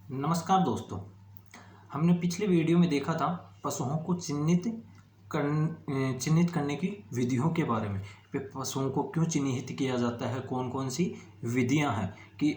नमस्कार दोस्तों। हमने पिछले वीडियो में देखा था पशुओं को चिन्हित करने की विधियों के बारे में। पशुओं को क्यों चिन्हित किया जाता है, कौन कौन सी विधियां हैं कि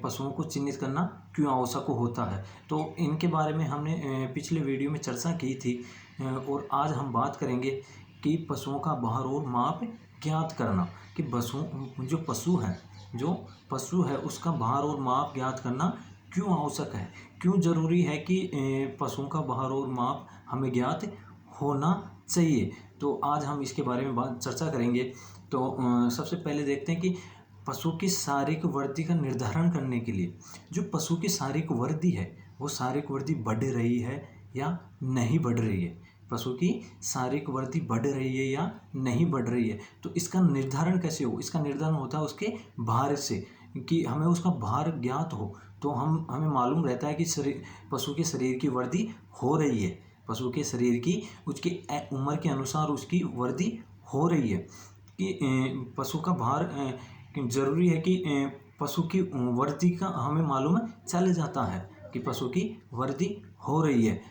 पशुओं को चिन्हित करना क्यों आवश्यक होता है। तो इनके बारे में हमने पिछले वीडियो में चर्चा की थी और आज हम बात करेंगे कि पशुओं का भार और माप ज्ञात करना, कि जो पशु है उसका भार और माप ज्ञात करना क्यों आवश्यक है, क्यों ज़रूरी है कि पशुओं का भार और माप हमें ज्ञात होना चाहिए। तो आज हम इसके बारे में चर्चा करेंगे। तो सबसे पहले देखते हैं कि पशु की शारीरिक वृद्धि का निर्धारण करने के लिए जो पशु की शारीरिक वृद्धि है वो शारीरिक वृद्धि बढ़ रही है या नहीं बढ़ रही है। पशु की शारीरिक वृद्धि बढ़ रही है या नहीं बढ़ रही है, तो इसका निर्धारण कैसे हो? इसका निर्धारण होता है उसके भार से, कि हमें उसका भार ज्ञात हो तो हमें मालूम रहता है कि पशु के शरीर की वृद्धि हो रही है, पशु के शरीर की उसकी उम्र के अनुसार उसकी वृद्धि हो रही है। कि पशु का भार जरूरी है कि पशु की वृद्धि का हमें मालूम चल जाता है कि पशु की वृद्धि हो रही है।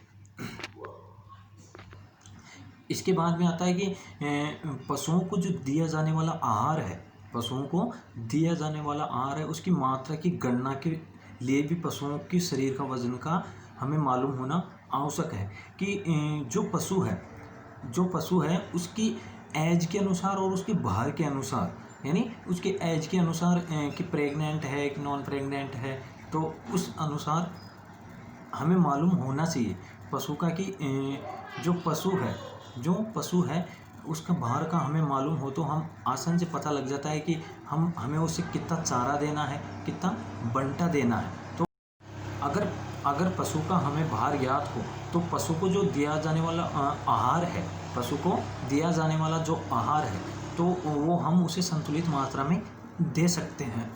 इसके बाद में आता है कि पशुओं को जो दिया जाने वाला आहार है, पशुओं को दिया जाने वाला आहार है उसकी मात्रा की गणना के लिए भी पशुओं के शरीर का वजन का हमें मालूम होना आवश्यक है। कि जो पशु है उसकी एज के अनुसार और उसके भार के अनुसार, यानी उसके एज के अनुसार कि प्रेग्नेंट है कि नॉन प्रेग्नेंट है, तो उस अनुसार हमें मालूम होना चाहिए पशु का कि जो पशु है उसका भार का हमें मालूम हो तो हम आसानी से पता लग जाता है कि हमें उसे कितना चारा देना है, कितना बंटा देना है। तो अगर पशु का हमें भार ज्ञात हो तो पशु को जो दिया जाने वाला आहार है, पशु को दिया जाने वाला जो आहार है तो वो हम उसे संतुलित मात्रा में दे सकते हैं।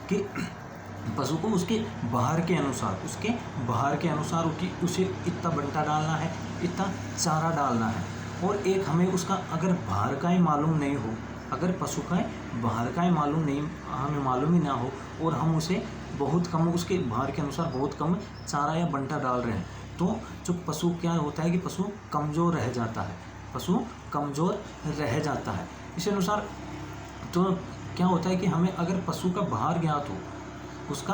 कि पशु को उसके भार के अनुसार उसे इतना बंटा डालना है, इतना चारा डालना है। और एक हमें उसका अगर भार का ही मालूम नहीं हो, अगर पशु का भार का ही हमें मालूम ही ना हो और हम उसे बहुत कम उसके भार के अनुसार बहुत कम चारा या बंटा डाल रहे हैं, तो जो पशु क्या होता है कि पशु कमज़ोर रह जाता है। इस अनुसार तो क्या होता है कि हमें अगर पशु का भार ज्ञात हो, उसका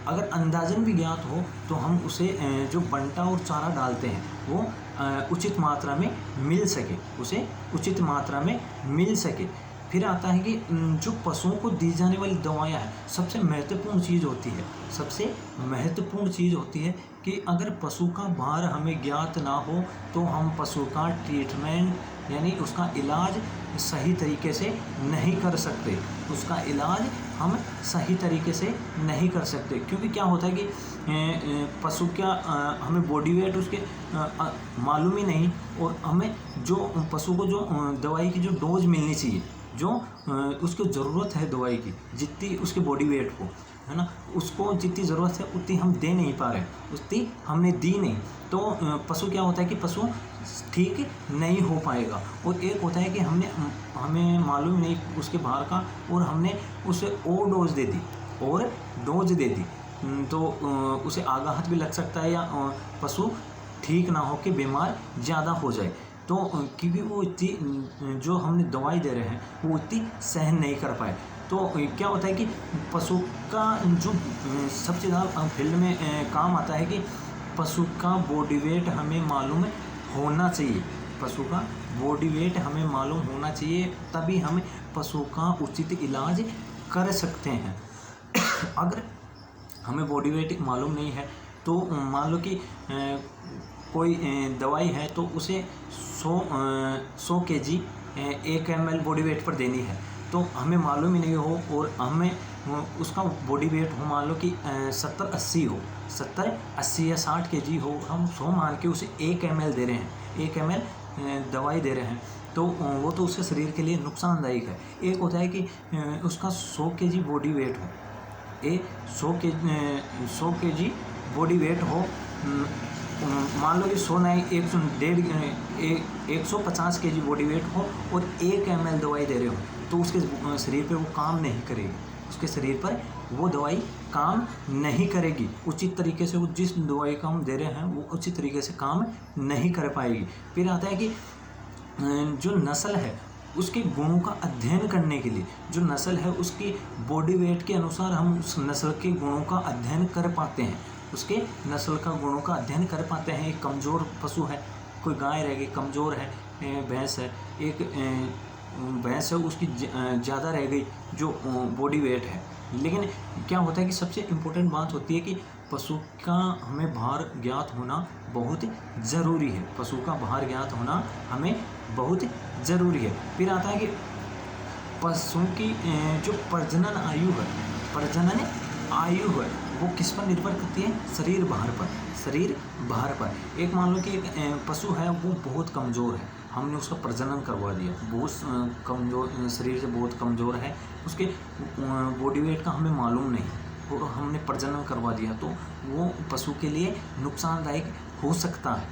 अगर अंदाजन भी ज्ञात हो तो हम उसे जो बंटा और चारा डालते हैं वो उचित मात्रा में मिल सके। फिर आता है कि जो पशुओं को दी जाने वाली दवाइयाँ हैं, सबसे महत्वपूर्ण चीज़ होती है कि अगर पशु का भार हमें ज्ञात ना हो तो हम पशु का ट्रीटमेंट यानी उसका इलाज सही तरीके से नहीं कर सकते। क्योंकि क्या होता है कि पशु का हमें बॉडी वेट उसके मालूम ही नहीं, और हमें जो पशु को जो दवाई की जो डोज मिलनी चाहिए, जो उसको ज़रूरत है दवाई की, जितनी उसके बॉडी वेट को है ना, उसको जितनी ज़रूरत है उतनी हम दे नहीं पा रहे, उतनी हमने दी नहीं, तो पशु क्या होता है कि पशु ठीक नहीं हो पाएगा। और एक होता है कि हमें मालूम नहीं उसके भार का और हमने उसे और डोज दे दी तो उसे आघात भी लग सकता है या पशु ठीक ना हो के बीमार ज़्यादा हो जाए। तो क्योंकि वो इतनी जो हमने दवाई दे रहे हैं वो इतनी सहन नहीं कर पाए, तो क्या होता है कि पशु का जो सबसे ज़्यादा फील्ड में काम आता है कि पशु का बॉडी वेट हमें मालूम होना चाहिए, तभी हम पशु का उचित इलाज कर सकते हैं। अगर हमें बॉडी वेट मालूम नहीं है तो मान लो कि कोई दवाई है तो उसे 100 kg 1 ml बॉडी वेट पर देनी है, तो हमें मालूम ही नहीं हो और हमें उसका बॉडी वेट हो मान लो कि 70-80 या 60 kg हो, हम 100 मान के उसे 1 ml दे रहे हैं, 1 ml दवाई दे रहे हैं, तो वो तो उसके शरीर के लिए नुकसानदायक है। एक होता है कि उसका 100 kg बॉडी वेट हो, 100 kg बॉडी वेट हो, मान लो कि 150 kg बॉडी वेट हो और 1 ml दवाई दे रहे हो, तो उसके शरीर पे वो काम नहीं करेगी, उसके शरीर पर वो दवाई काम नहीं करेगी। उचित तरीके से वो जिस दवाई का हम दे रहे हैं वो उचित तरीके से काम नहीं कर पाएगी। फिर आता है कि जो नस्ल है उसके गुणों का अध्ययन करने के लिए, जो नस्ल है उसकी बॉडी वेट के अनुसार हम उस नस्ल के गुणों का अध्ययन कर पाते हैं, उसके नस्ल का गुणों का अध्ययन कर पाते हैं। एक कमज़ोर पशु है, कोई गाय रह गई कमज़ोर है, भैंस है, एक भैंस है उसकी ज़्यादा रह गई जो बॉडी वेट है। लेकिन क्या होता है कि सबसे इम्पोर्टेंट बात होती है कि पशु का हमें भार ज्ञात होना बहुत ज़रूरी है। पशु का भार ज्ञात होना हमें बहुत ज़रूरी है। फिर आता है कि पशु की जो प्रजनन आयु है वो किस पर निर्भर करती है? शरीर भार पर। एक मान लो कि एक पशु है वो बहुत कमज़ोर है, हमने उसका प्रजनन करवा दिया, बहुत कमज़ोर शरीर से बहुत कमज़ोर है, उसके बॉडी वेट का हमें मालूम नहीं और हमने प्रजनन करवा दिया, तो वो पशु के लिए नुकसानदायक हो सकता है।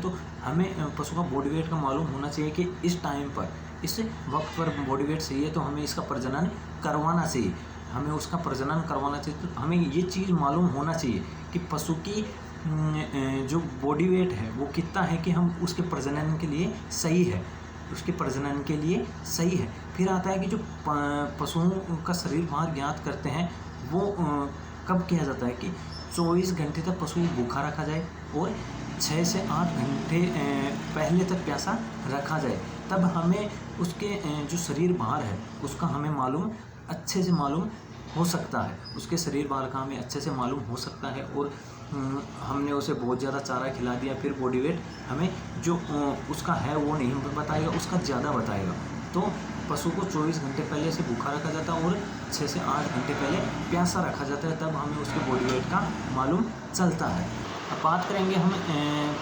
तो हमें पशु का बॉडी वेट का मालूम होना चाहिए कि इस टाइम पर, इस वक्त पर बॉडी वेट सही है तो हमें इसका प्रजनन करवाना चाहिए, हमें उसका प्रजनन करवाना चाहिए। तो हमें ये चीज़ मालूम होना चाहिए कि पशु की जो बॉडी वेट है वो कितना है कि हम उसके प्रजनन के लिए सही है, फिर आता है कि जो पशुओं का शरीर भार ज्ञात करते हैं वो कब किया जाता है कि 24 घंटे तक पशु भूखा रखा जाए और 6 से 8 घंटे पहले तक प्यासा रखा जाए, तब हमें उसके जो शरीर भार है उसका हमें अच्छे से मालूम हो सकता है, उसके शरीर भार का हमें अच्छे से मालूम हो सकता है। और हमने उसे बहुत ज़्यादा चारा खिला दिया, फिर बॉडी वेट हमें जो उसका है वो नहीं बताएगा, उसका ज़्यादा बताएगा। तो पशु को 24 घंटे पहले से भूखा रखा जाता है और 6 से 8 घंटे पहले प्यासा रखा जाता है, तब हमें उसके बॉडी वेट का मालूम चलता है। अब बात करेंगे हम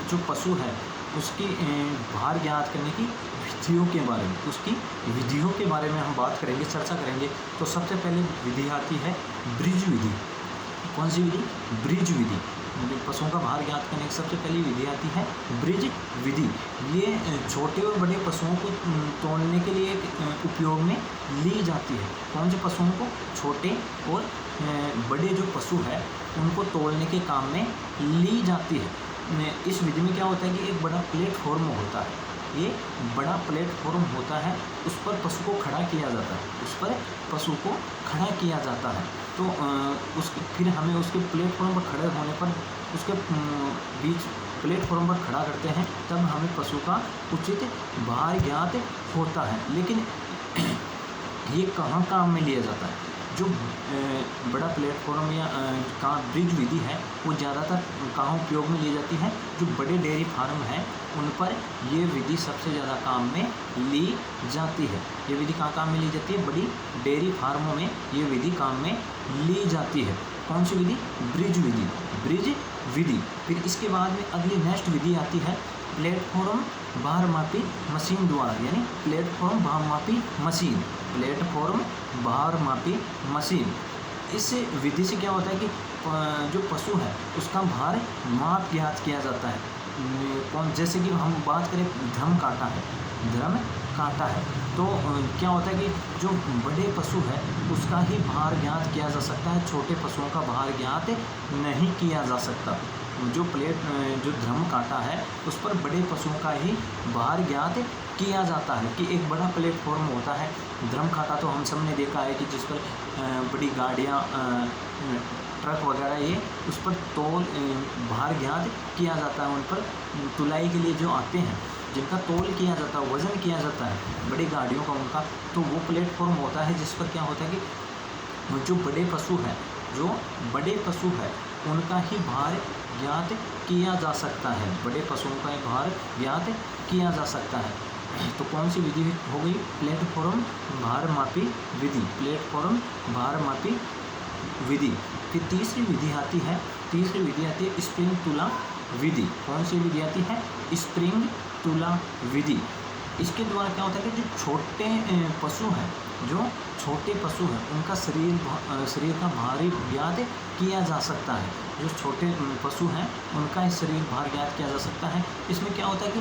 जो पशु है उसकी भार ज्ञात करने की विधियों के बारे में हम बात करेंगे, चर्चा करेंगे। तो सबसे पहले विधि आती है ब्रिज विधि। कौन सी विधि? ब्रिज विधि। पशुओं का भार ज्ञात करने की सबसे पहली विधि आती है ब्रिज विधि। ये छोटे और बड़े पशुओं को तोलने के लिए उपयोग में ली जाती है। कौन से पशुओं को? छोटे और बड़े जो पशु है उनको तोलने के काम में ली जाती है। इस विधि में क्या होता है कि एक बड़ा प्लेटफॉर्म होता है, ये बड़ा प्लेटफॉर्म होता है, उस पर पशु को खड़ा किया जाता है, तो फिर हमें उसके प्लेटफॉर्म पर खड़े होने पर उसके बीच प्लेटफॉर्म पर खड़ा करते हैं, तब हमें पशु का उचित भार ज्ञात होता है। लेकिन ये कहाँ काम में लिया जाता है? जो बड़ा प्लेटफॉर्म या ब्रिज विधि है वो ज़्यादातर कहाँ उपयोग में ली जाती है? जो बड़े डेयरी फार्म हैं उन पर ये विधि सबसे ज़्यादा काम में ली जाती है। ये विधि कहाँ काम में ली जाती है? बड़ी डेयरी फार्मों में ये विधि काम में ली जाती है। कौन सी विधि? ब्रिज विधि। फिर इसके बाद में अगली नेक्स्ट विधि आती है प्लेटफॉर्म भार मापी मशीन द्वारा, यानी प्लेटफॉर्म भार मापी मशीन। इस विधि से क्या होता है कि जो पशु है उसका भार माप ज्ञात किया जाता है। जैसे कि हम बात करें ड्रम काटा है, तो क्या होता है कि जो बड़े पशु है उसका ही भार ज्ञात किया जा सकता है, छोटे पशुओं का भार ज्ञात नहीं किया जा सकता। जो ड्रम काटा है उस पर बड़े पशुओं का ही भार ज्ञात किया जाता है कि एक बड़ा प्लेटफॉर्म होता है। ड्रम काटा तो हम सब ने देखा है कि जिस पर बड़ी गाड़ियाँ, ट्रक वगैरह ये उस पर भार ज्ञात किया जाता है, उन पर तुलाई के लिए जो आते हैं जिनका तोल किया जाता है, वज़न किया जाता है बड़ी गाड़ियों का उनका, तो वो प्लेटफॉर्म होता है जिस पर क्या होता है कि जो बड़े पशु है उनका ही भार ज्ञात किया जा सकता है, बड़े पशुओं का भार ज्ञात किया जा सकता है। तो कौन सी विधि हो गई? प्लेटफॉर्म भार मापी विधि। फिर तीसरी विधि आती है स्प्रिंग तुला विधि। कौन सी विधि आती है? स्प्रिंग तुला विधि। इसके द्वारा क्या होता है कि जो छोटे पशु हैं उनका शरीर का भार ज्ञात किया जा सकता है। जो छोटे पशु हैं उनका शरीर भार ज्ञात किया जा सकता है। इसमें क्या होता है कि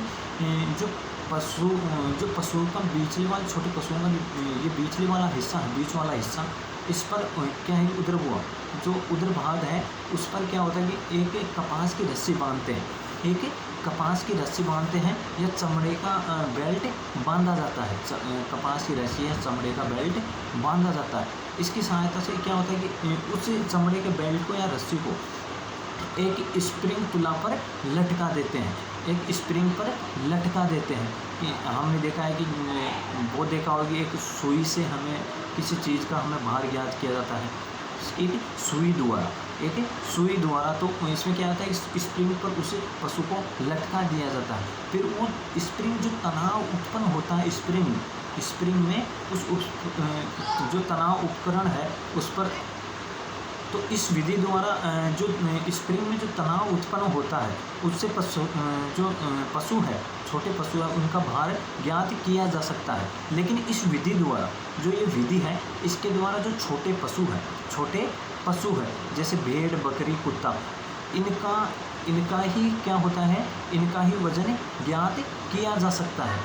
जो जो पशुओं का बीचले वाले छोटे पशुओं का ये बीचले वाला हिस्सा है, बीच वाला हिस्सा, इस पर क्या है कि उदरभुआ जो उदर भाग है उस पर क्या होता है कि एक कपास की रस्सी बांधते हैं, एक कपास की रस्सी बांधते हैं या चमड़े का बेल्ट बांधा जाता है, कपास की रस्सी या चमड़े का बेल्ट बांधा जाता है। इसकी सहायता से क्या होता है कि उस चमड़े के बेल्ट को या रस्सी को एक स्प्रिंग तुला पर लटका देते हैं, एक स्प्रिंग पर लटका देते हैं। कि हमने देखा है कि वो देखा होगा कि एक सुई से हमें किसी चीज़ का हमें भार ज्ञात किया जाता है, एक सुई द्वारा, एक सुई द्वारा। तो इसमें क्या होता है, इस स्प्रिंग पर उस पशु को लटका दिया जाता है। फिर वो स्प्रिंग जो तनाव उत्पन्न होता है स्प्रिंग में जो तनाव उपकरण है उस पर, तो इस विधि द्वारा जो स्प्रिंग में जो तनाव उत्पन्न होता है उससे पशु है, छोटे पशु है, उनका भार ज्ञात किया जा सकता है। लेकिन इस विधि द्वारा, जो ये विधि है, इसके द्वारा जो छोटे पशु है जैसे भेड़, बकरी, कुत्ता, इनका ही क्या होता है, इनका ही वजन ज्ञात किया जा सकता है,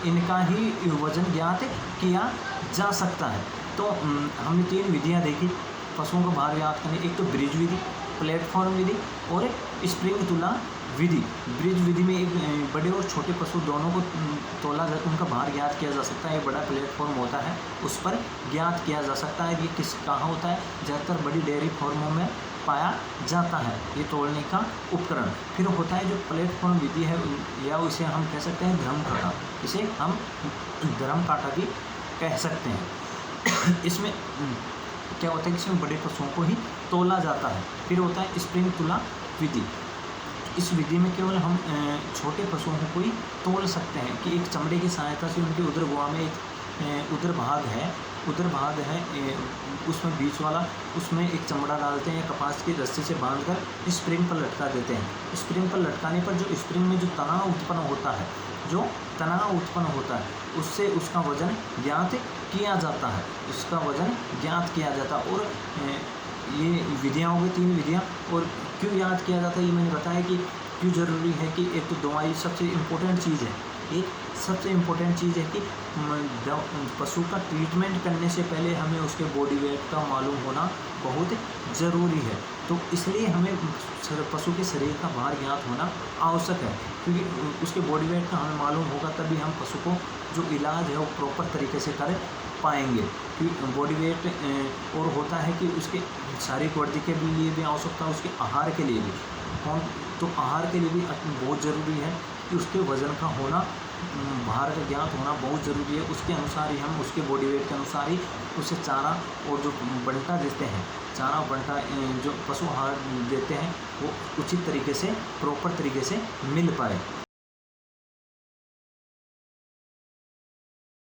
इनका ही वजन ज्ञात किया जा सकता है। तो हमने 3 विधियाँ देखी पशुओं का भार ज्ञात करने, एक तो ब्रिज विधि, प्लेटफॉर्म विधि और स्प्रिंग तुला विधि। ब्रिज विधि में एक बड़े और छोटे पशु दोनों को तोला जाकर उनका भार ज्ञात किया जा सकता है। बड़ा प्लेटफॉर्म होता है उस पर ज्ञात किया जा सकता है। ये कहाँ होता है, ज़्यादातर बड़ी डेयरी फार्मों में पाया जाता है ये तोलने का उपकरण। फिर होता है जो प्लेटफॉर्म विधि है, या उसे हम कह सकते हैं धर्म काटा, इसे हम धर्म काटा भी कह सकते हैं। इसमें क्या होता है कि इसमें बड़े पशुओं को ही तोला जाता है। फिर होता है स्प्रिंग तुला विधि। इस विधि में केवल हम छोटे पशुओं को ही तोल सकते हैं कि एक चमड़े की सहायता से उनके उदरभुआ में एक उदर भाग है उसमें बीच वाला, उसमें एक चमड़ा डालते हैं, कपास की रस्सी से बांधकर स्प्रिंग पर लटका देते हैं। स्प्रिंग पर लटकाने पर जो स्प्रिंग में जो तनाव उत्पन्न होता है उससे उसका वजन ज्ञात किया जाता है, और ये विधियाँ हो गई 3 विधियाँ। और क्यों याद किया जाता है ये मैंने बताया कि क्यों ज़रूरी है कि एक तो दवाई सबसे इम्पोर्टेंट चीज़ है कि पशु का ट्रीटमेंट करने से पहले हमें उसके बॉडी वेट का मालूम होना बहुत ज़रूरी है। तो इसलिए हमें पशु के शरीर का भार ज्ञात होना आवश्यक है, क्योंकि उसके बॉडी वेट का हमें मालूम होगा तभी हम पशु को जो इलाज है वो प्रॉपर तरीके से कर पाएंगे। क्योंकि बॉडी वेट और होता है कि उसके शारीरिक वृद्धि के लिए भी आवश्यकता है, उसके आहार के लिए भी तो आहार के लिए भी बहुत ज़रूरी है कि उसके वज़न का होना, भार का ज्ञात होना बहुत ज़रूरी है। उसके अनुसार ही हम उसके बॉडी वेट के अनुसार ही उसे चारा और जो बंटा देते हैं, चारा बंटा जो पशु आहार देते हैं वो उचित तरीके से, प्रॉपर तरीके से मिल पाए।